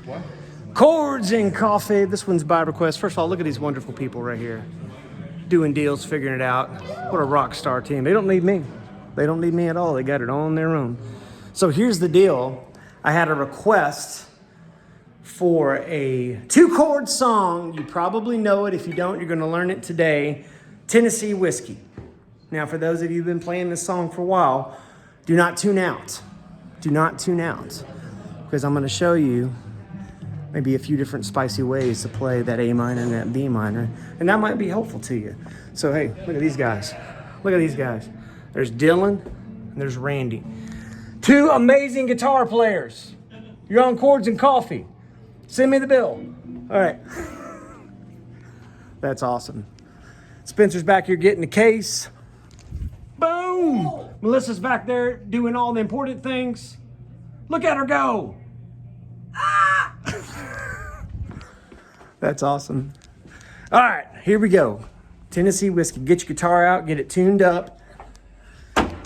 What? Chords and Coffee. This one's by request. First of all, look at these wonderful people right here. Doing deals, figuring it out. What a rock star team. They don't need me. They don't need me at all. They got it all on their own. So here's the deal. I had a request for a 2-chord song. You probably know it. If you don't, you're going to learn it today. Tennessee Whiskey. Now, for those of you who've been playing this song for a while, do not tune out. Do not tune out. Because I'm going to show you maybe a few different spicy ways to play that A minor and that B minor. And that might be helpful to you. So, hey, look at these guys. Look at these guys. There's Dylan and there's Randy. 2 amazing guitar players. You're on Chords and Coffee. Send me the bill. All right. That's awesome. Spencer's back here getting the case. Boom. Melissa's back there doing all the important things. Look at her go. That's awesome. All right, here we go. Tennessee Whiskey. Get your guitar out, get it tuned up.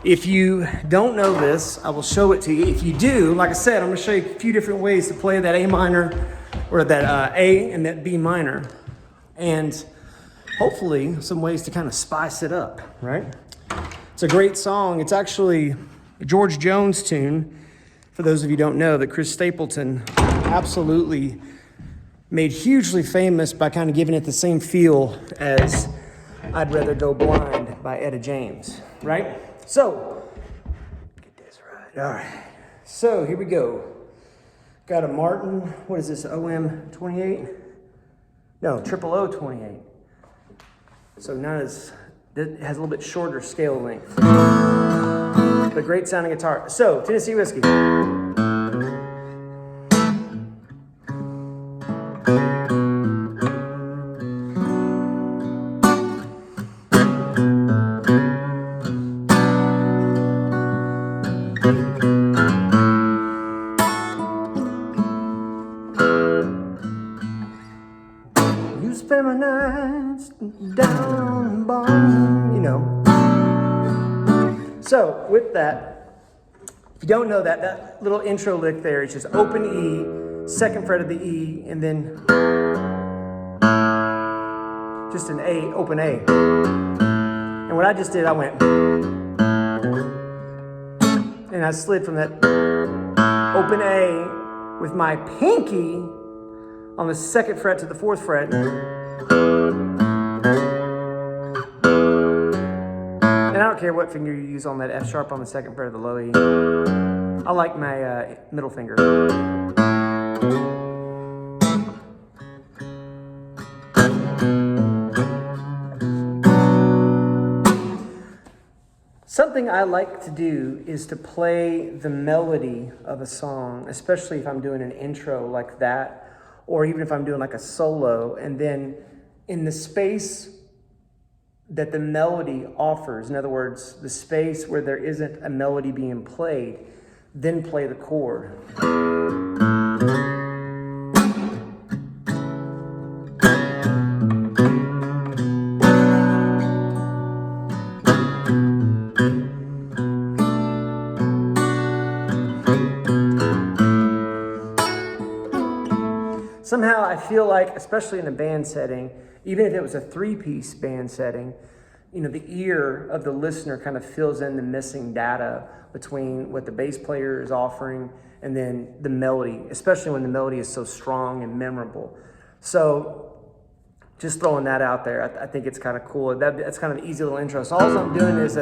If you don't know this, I will show it to you. If you do, like I said, I'm going to show you a few different ways to play that A minor or that A and that B minor. And hopefully some ways to kind of spice it up, right? It's a great song. It's actually a George Jones tune. For those of you who don't know, that Chris Stapleton absolutely made hugely famous by kind of giving it the same feel as I'd Rather Go Blind by Etta James, right? So, get this right. All right. So, here we go. Got a Martin, what is this, OM 28? No, 00028. So, not as, it has a little bit shorter scale length. But great sounding guitar. So, Tennessee Whiskey. You spend my nights down bar, you know. So with that, if you don't know that, that little intro lick there is just open E, 2nd fret of the E, and then just an A, open A. And what I just did, I went, and I slid from that open A with my pinky on the 2nd fret to the 4th fret. And I don't care what finger you use on that F sharp on the 2nd fret of the low E. I like my middle finger. Something I like to do is to play the melody of a song, especially if I'm doing an intro like that, or even if I'm doing like a solo, and then in the space that the melody offers, in other words, the space where there isn't a melody being played, then play the chord. Somehow I feel like, especially in a band setting, even if it was a 3-piece band setting, you know, the ear of the listener kind of fills in the missing data between what the bass player is offering and then the melody, especially when the melody is so strong and memorable. So just throwing that out there, I think it's kind of cool. That's kind of an easy little intro. So all I'm doing is,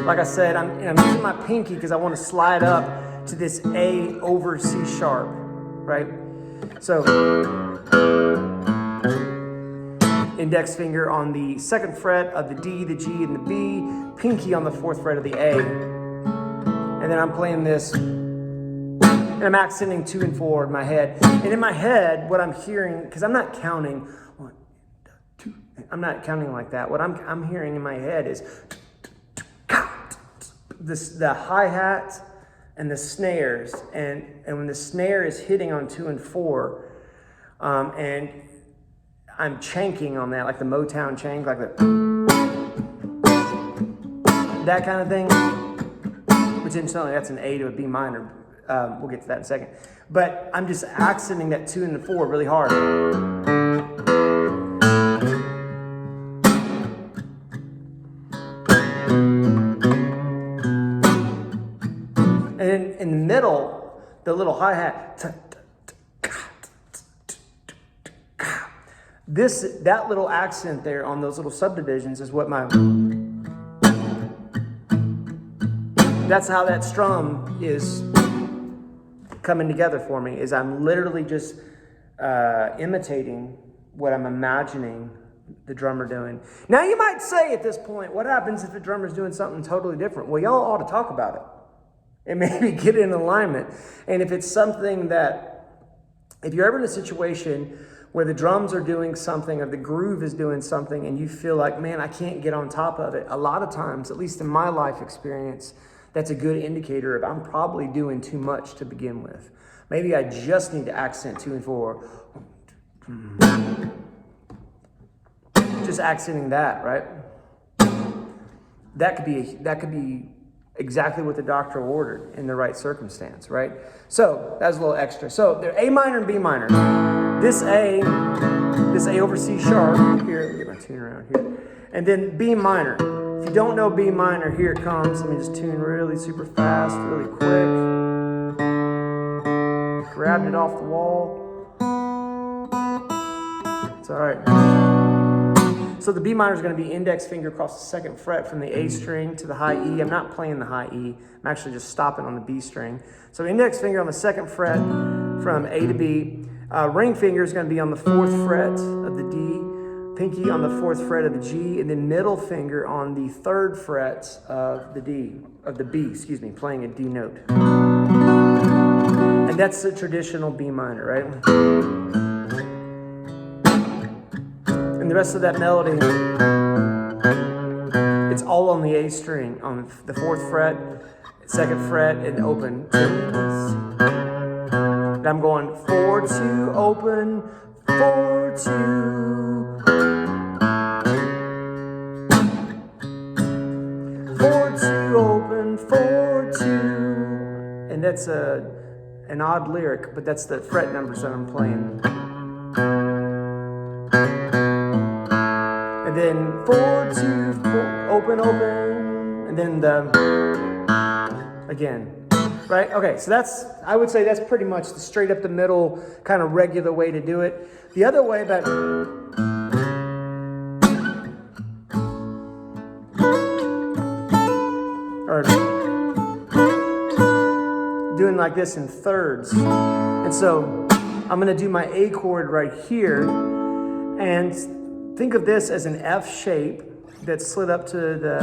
like I said, I'm using my pinky because I want to slide up to this A over C sharp, right? So, index finger on the 2nd fret of the D, the G, and the B, pinky on the 4th fret of the A. And then I'm playing this, and I'm accenting 2 and 4 in my head. And in my head, what I'm hearing, because I'm not counting 1, 2, I'm not counting like that. What I'm hearing in my head is the hi-hat and the snares, and when the snare is hitting on 2 and 4, and I'm chanking on that, like the Motown chank, like that kind of thing, which incidentally, that's an A to a B minor. We'll get to that in a second. But I'm just accenting that 2 and the 4 really hard. And in the middle, the little hi-hat, that little accent there on those little subdivisions is what that's how that strum is coming together for me, is I'm literally just imitating what I'm imagining the drummer doing. Now you might say at this point, what happens if the drummer's doing something totally different? Well, y'all ought to talk about it and maybe get in alignment. And if it's something if you're ever in a situation where the drums are doing something or the groove is doing something and you feel like, man, I can't get on top of it, a lot of times, at least in my life experience, that's a good indicator of I'm probably doing too much to begin with. Maybe I just need to accent 2 and 4. Just accenting that, right? That could be exactly what the doctor ordered in the right circumstance, right? So that's a little extra. So they're A minor and B minor. This A over C sharp here. Let me get my tune around here. And then B minor. If you don't know B minor, here it comes. Let me just tune really super fast, really quick. Grabbed it off the wall. It's all right. So the B minor is going to be index finger across the 2nd fret from the A string to the high E. I'm not playing the high E. I'm actually just stopping on the B string. So index finger on the 2nd fret from A to B. Ring finger is going to be on the 4th fret of the D. Pinky on the 4th fret of the G, and then middle finger on the 3rd fret of the B, playing a D note. And that's the traditional B minor, right? And the rest of that melody, it's all on the A string, on the 4th fret, 2nd fret, and open. And I'm going 4-2, open, 4-2. 4-2 open, 4-2, and that's an odd lyric, but that's the fret numbers that I'm playing. And then 4-2, open, and then again, right? Okay, so I would say that's pretty much the straight up the middle kind of regular way to do it. The other way that doing like this in thirds. And so I'm going to do my A chord right here and think of this as an F shape that slid up to the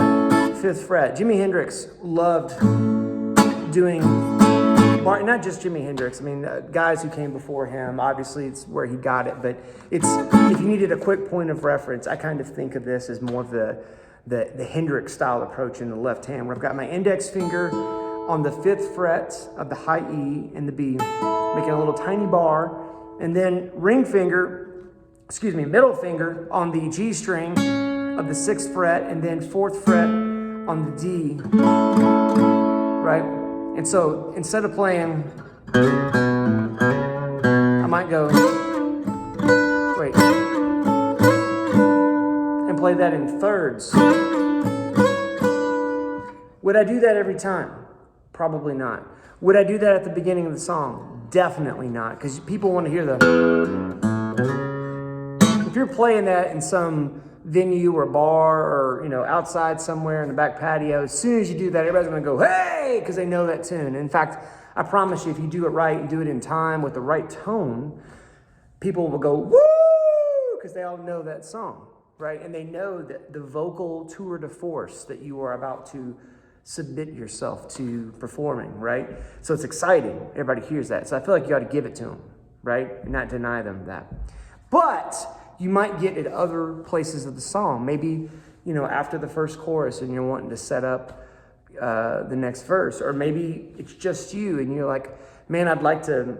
5th fret. Jimi Hendrix loved doing, not just Jimi Hendrix, I mean, guys who came before him, obviously it's where he got it, but if you needed a quick point of reference, I kind of think of this as more of the Hendrix style approach in the left hand, where I've got my index finger on the 5th fret of the high E and the B, making a little tiny bar, and then middle finger on the G string of the 6th fret, and then 4th fret on the D, right? And so instead of playing, I might go, and play that in thirds. Would I do that every time? Probably not. Would I do that at the beginning of the song? Definitely not, because people want to hear if you're playing that in some venue or bar or outside somewhere in the back patio, as soon as you do that, everybody's going to go, hey, because they know that tune. In fact, I promise you, if you do it right and do it in time with the right tone, people will go, woo, because they all know that song, right? And they know that the vocal tour de force that you are about to submit yourself to performing, right? So it's exciting. Everybody hears that. So I feel like you ought to give it to them, right? And not deny them that. But you might get at other places of the song. Maybe, after the first chorus and you're wanting to set up the next verse. Or maybe it's just you and you're like, man, I'd like to,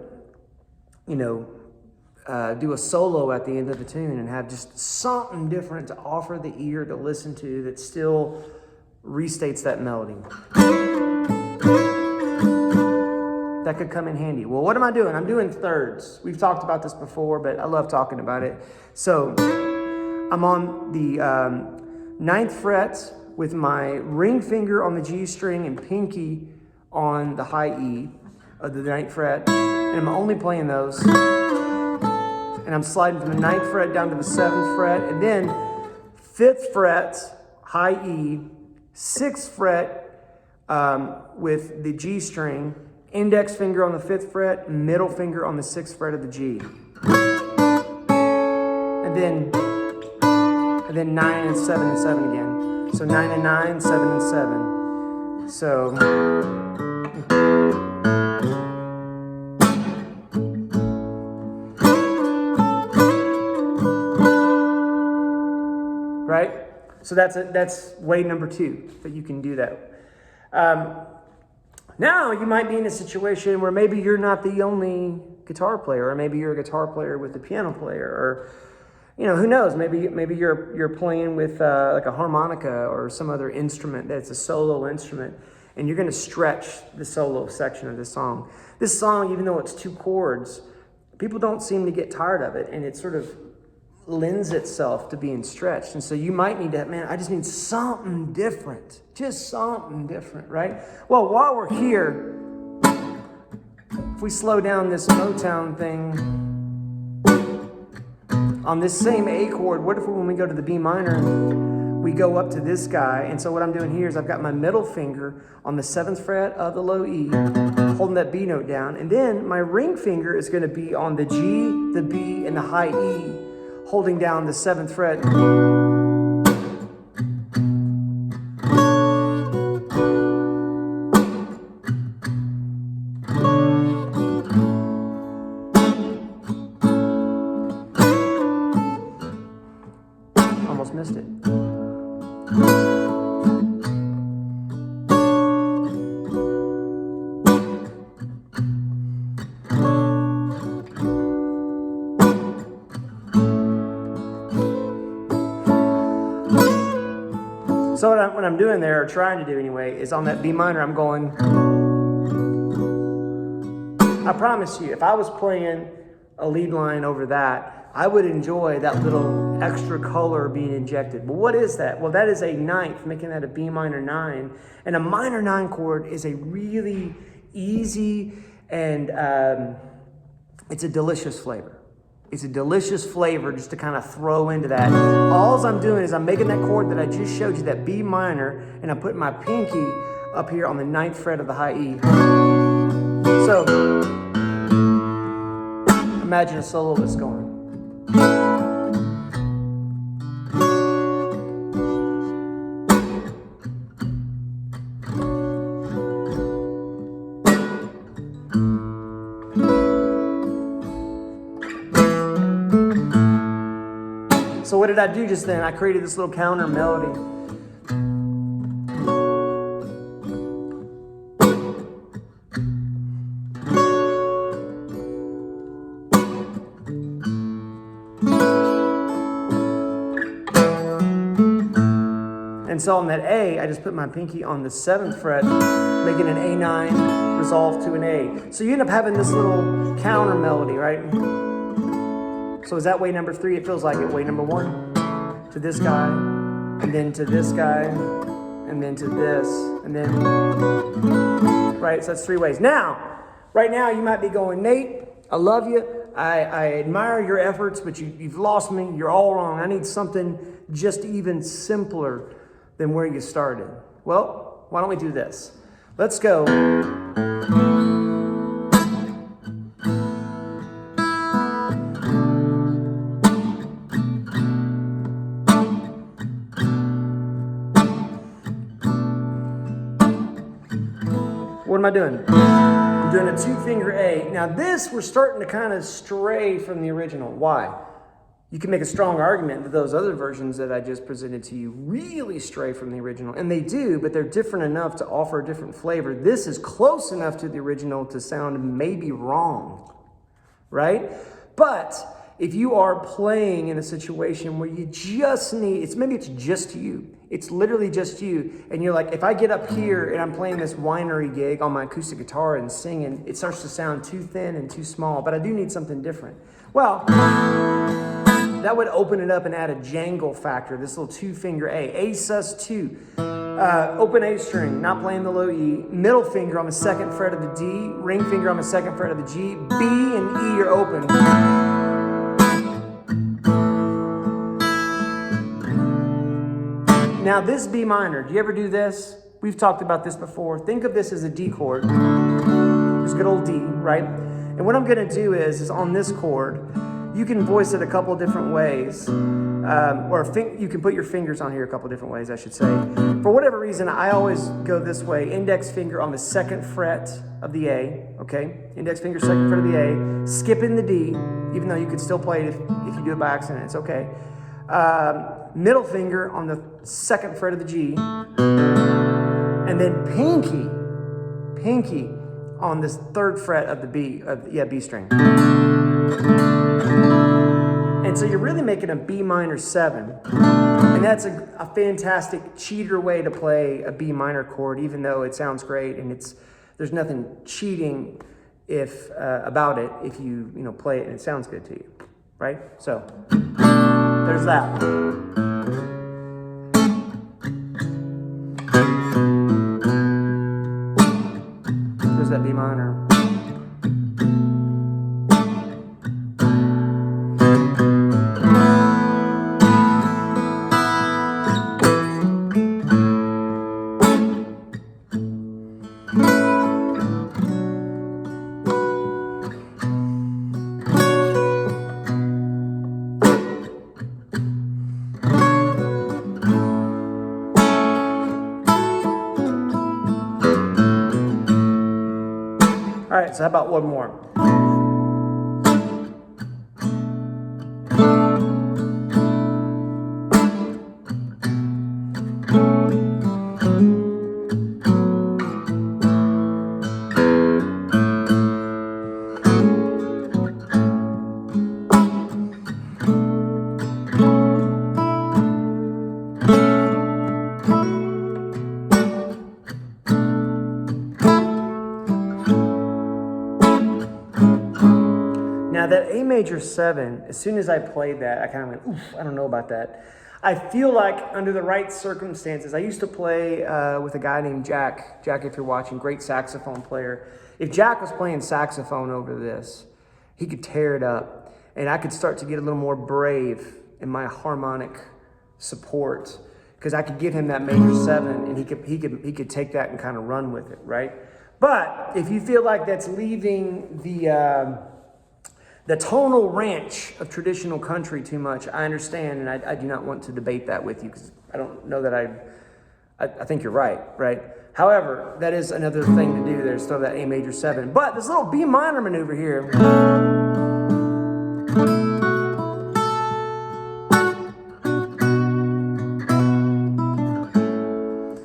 do a solo at the end of the tune and have just something different to offer the ear to listen to that still that could come in handy. Well, what am I doing? I'm doing thirds. We've talked about this before, but I love talking about it. So I'm on the 9th fret with my ring finger on the G string and pinky on the high E of the 9th fret. And I'm only playing those. And I'm sliding from the 9th fret down to the 7th fret. And then 5th fret, high E, 6th fret with the G string, index finger on the 5th fret, middle finger on the 6th fret of the G. And then 9 and 7 and 7 again. So 9 and 9, 7 and 7. So right? So that's way number 2 that you can do that. Now you might be in a situation where maybe you're not the only guitar player, or maybe you're a guitar player with a piano player, or who knows? Maybe you're playing with like a harmonica or some other instrument that's a solo instrument, and you're going to stretch the solo section of this song. This song, even though it's 2 chords, people don't seem to get tired of it, and it sort of lends itself to being stretched. And so you might need to, I just need something different. Just something different, right? Well, while we're here, if we slow down this Motown thing on this same A chord, what if when we go to the B minor, we go up to this guy? And so what I'm doing here is I've got my middle finger on the 7th fret of the low E, holding that B note down. And then my ring finger is going to be on the G, the B, and the high E, holding down the 7th fret. Almost missed it. So what I'm doing there, or trying to do anyway, is on that B minor, I'm going. I promise you, if I was playing a lead line over that, I would enjoy that little extra color being injected. But what is that? Well, that is a 9th, making that a B minor 9. And a minor 9 chord is a really easy and it's a delicious flavor. It's a delicious flavor just to kind of throw into that. All I'm doing is I'm making that chord that I just showed you, that B minor, and I'm putting my pinky up here on the 9th fret of the high E. So, imagine a soloist going. So what did I do just then? I created this little counter melody. And so on that A, I just put my pinky on the 7th fret, making an A9 resolve to an A. So you end up having this little counter melody, right? So is that way number 3? It feels like it. Way number 1 to this guy, and then to this guy, and then to this, and then, right? So that's 3 ways. Now, right now you might be going, Nate, I love you. I admire your efforts, but you've lost me. You're all wrong. I need something just even simpler than where you started. Well, why don't we do this? Let's go. What am I doing? I'm doing a 2-finger A. Now this, we're starting to kind of stray from the original. Why? You can make a strong argument that those other versions that I just presented to you really stray from the original. And they do, but they're different enough to offer a different flavor. This is close enough to the original to sound maybe wrong, right? But if you are playing in a situation where you just need, maybe it's just you. It's literally just you. And you're like, if I get up here and I'm playing this winery gig on my acoustic guitar and singing, it starts to sound too thin and too small, but I do need something different. Well, that would open it up and add a jangle factor, this little 2-finger A sus2. Open A string, not playing the low E, middle finger on the 2nd fret of the D, ring finger on the 2nd fret of the G, B and E are open. Now this B minor, do you ever do this? We've talked about this before. Think of this as a D chord. Just good old D, right? And what I'm gonna do is on this chord, you can voice it a couple different ways. You can put your fingers on here a couple different ways, I should say. For whatever reason, I always go this way. Index finger on the 2nd fret of the A, okay? Index finger, 2nd fret of the A. Skipping the D, even though you could still play it if you do it by accident, it's okay. Middle finger on the 2nd fret of the G. And then pinky on this 3rd fret of the B string. And so you're really making a B minor 7. And that's a fantastic cheater way to play a B minor chord, even though it sounds great and there's nothing cheating about it if you play it and it sounds good to you, right? So there's that. There's that B minor. All right, so how about one more? Now that A major 7, as soon as I played that, I kind of went, oof, I don't know about that. I feel like under the right circumstances, I used to play with a guy named Jack. Jack, if you're watching, great saxophone player. If Jack was playing saxophone over this, he could tear it up. And I could start to get a little more brave in my harmonic support because I could give him that major 7 and he could take that and kind of run with it, right? But if you feel like that's leaving the tonal ranch of traditional country too much, I understand, and I do not want to debate that with you because I don't know that I think you're right? However, that is another thing to do there, is throw that A major 7. But this little B minor maneuver here,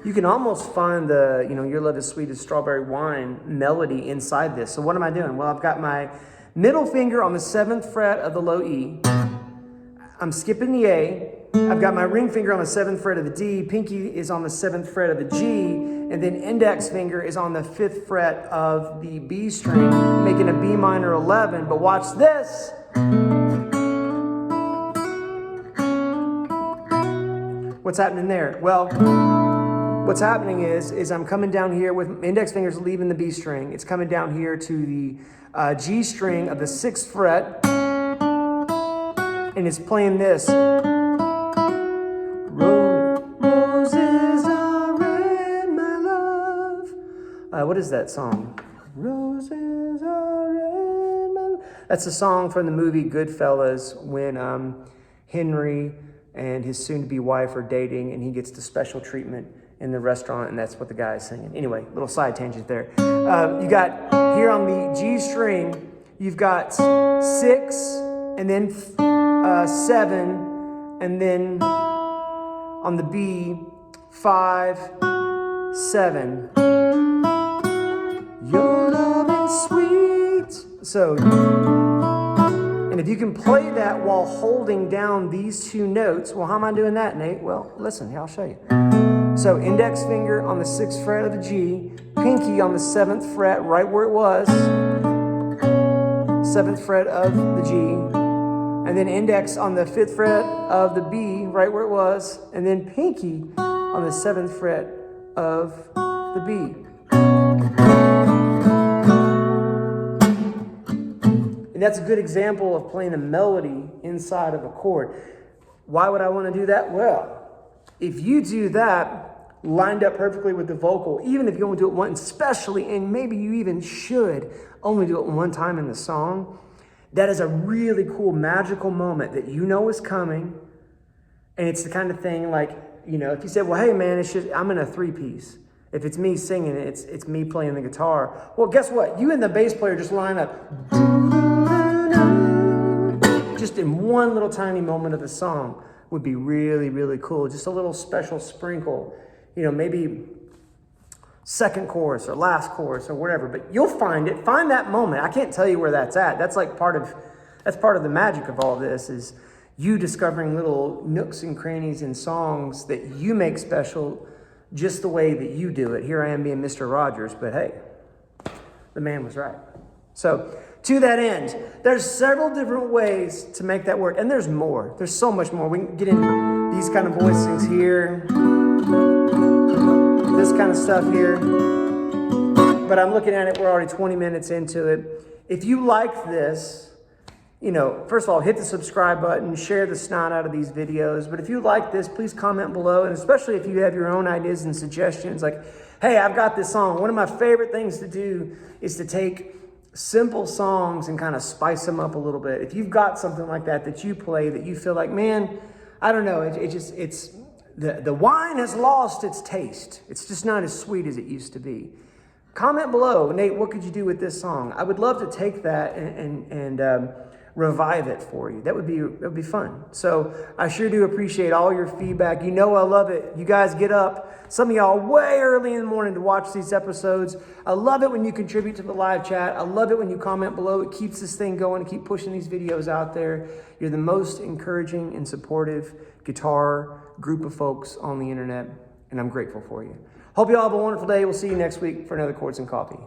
you can almost find the, your love is sweet as strawberry wine melody inside this. So what am I doing? Well, I've got my middle finger on the 7th fret of the low E. I'm skipping the A. I've got my ring finger on the 7th fret of the D. Pinky is on the 7th fret of the G. And then index finger is on the 5th fret of the B string, making a B minor 11. But watch this. What's happening there? Well, what's happening is I'm coming down here with index fingers leaving the B string. It's coming down here to the G string of the 6th fret, and it's playing this. Roses are red, my love. What is that song? Roses are red, my love. That's a song from the movie Goodfellas when Henry and his soon-to-be wife are dating, and he gets the special treatment in the restaurant, and that's what the guy is singing. Anyway, little side tangent there. You got here on the G string, you've got 6, and then 7, and then on the B, 5, 7. Your love is sweet. So, and if you you can play that while holding down these two notes. Well, how am I doing that, Nate? Well, listen, here, I'll show you. So index finger on the 6th fret of the G, pinky on the 7th fret, right where it was, 7th fret of the G, and then index on the 5th fret of the B, right where it was, and then pinky on the 7th fret of the B. And that's a good example of playing a melody inside of a chord. Why would I want to do that? Well, if you do that lined up perfectly with the vocal, even if you only do it once, especially, and maybe you even should only do it one time in the song, that is a really cool magical moment that you know is coming. And it's the kind of thing like, you know, if you said, well, hey man, I'm in a 3-piece. If it's me singing, it's me playing the guitar. Well, guess what? You and the bass player just line up just in one little tiny moment of the song would be really, really cool. Just a little special sprinkle, you know, maybe second chorus or last chorus or whatever, but you'll find it. Find that moment. I can't tell you where that's at. That's like part of the magic of all this is you discovering little nooks and crannies in songs that you make special just the way that you do it. Here I am being Mr. Rogers, but hey, the man was right. So to that end, there's several different ways to make that work. And there's more. There's so much more. We can get into these kind of voicings here. This kind of stuff here. But I'm looking at it. We're already 20 minutes into it. If you like this, you know, first of all, hit the subscribe button, share the snot out of these videos. But if you like this, please comment below. And especially if you have your own ideas and suggestions, like, hey, I've got this song. One of my favorite things to do is to take simple songs and kind of spice them up a little bit. If you've got something like that you play that you feel like, man, I don't know, it's the wine has lost its taste. It's just not as sweet as it used to be. Comment below, Nate, what could you do with this song? I would love to take that and revive it for you. That would be fun. So I sure do appreciate all your feedback. You know I love it. You guys get up. Some of y'all way early in the morning to watch these episodes. I love it when you contribute to the live chat. I love it when you comment below. It keeps this thing going and keep pushing these videos out there. You're the most encouraging and supportive guitar group of folks on the internet, and I'm grateful for you. Hope you all have a wonderful day. We'll see you next week for another Chords and Coffee.